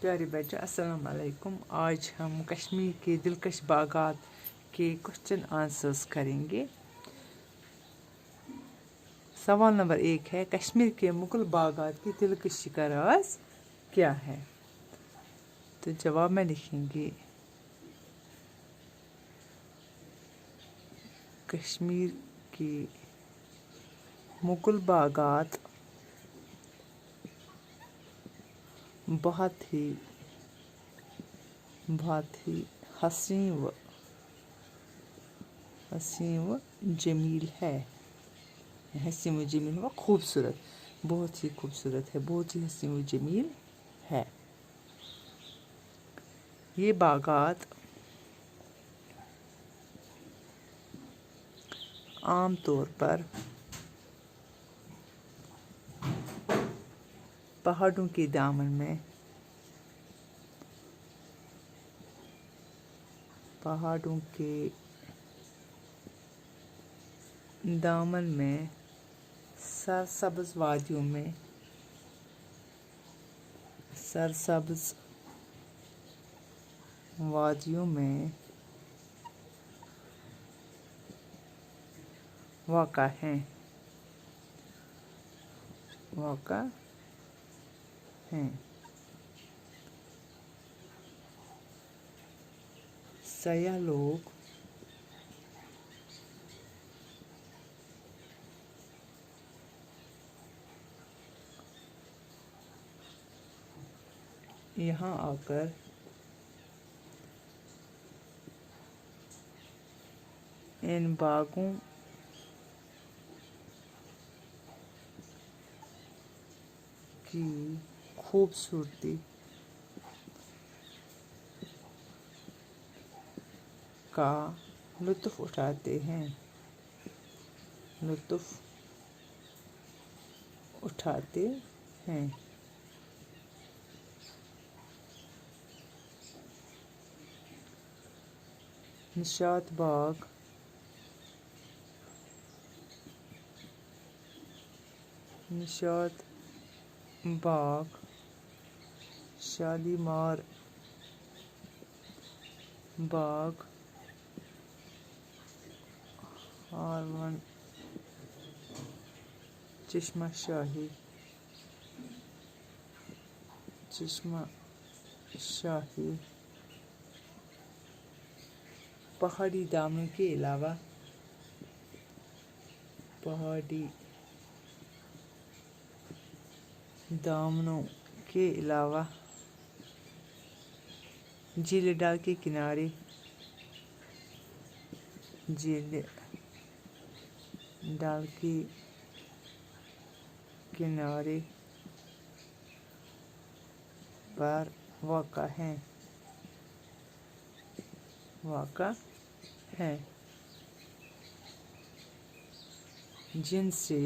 پیارے بچے السلام علیکم. آج ہم کشمیر کے دلکش باغات کے کوشچن آنسرز کریں گے. سوال نمبر 1 ہے کشمیر کے مغل باغات کی دلکشی کا راز کیا ہے؟ تو جواب میں لکھیں گے کشمیر کے مغل باغات بہت ہی حسین و جمیل ہے. حسین و جمیل و خوبصورت، بہت ہی خوبصورت ہے، بہت ہی حسین و جمیل ہے. یہ باغات عام طور پر پہاڑوں کے دامن میں سرسبز وادیوں میں واقع ہیں. سیاح لوگ یہاں آ کر ان باغوں کی خوبصورتی کا لطف اٹھاتے ہیں. نشاط باغ شالیمار باغ ہارون چشمہ شاہی پہاڑی دامنوں کے علاوہ جھیل ڈال کے کنارے پر واقع ہیں جن سے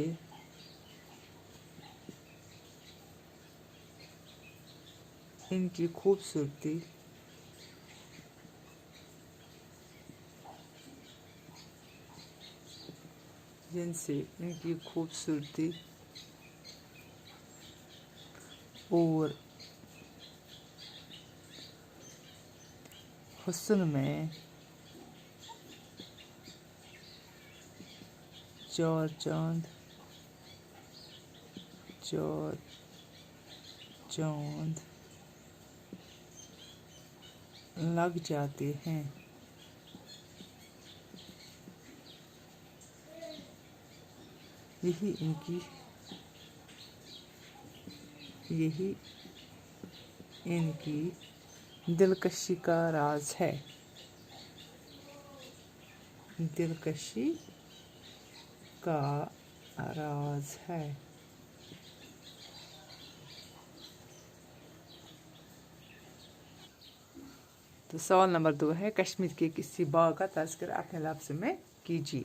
ان کی خوبصورتی اور حسن میں چار چاند لگ جاتے ہیں. یہی ان کی دلکشی کا راز ہے. تو سوال نمبر 2 ہے کشمیر کے کسی باغ کا تذکرہ اپنے لفظ میں کیجیے.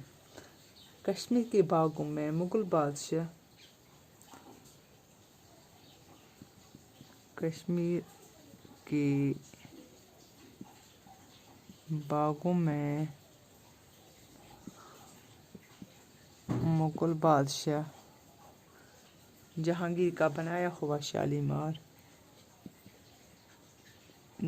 کشمیر کے باغوں میں مغل بادشاہ جہانگیر کا بنایا ہوا شالیمار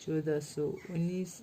1419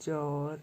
4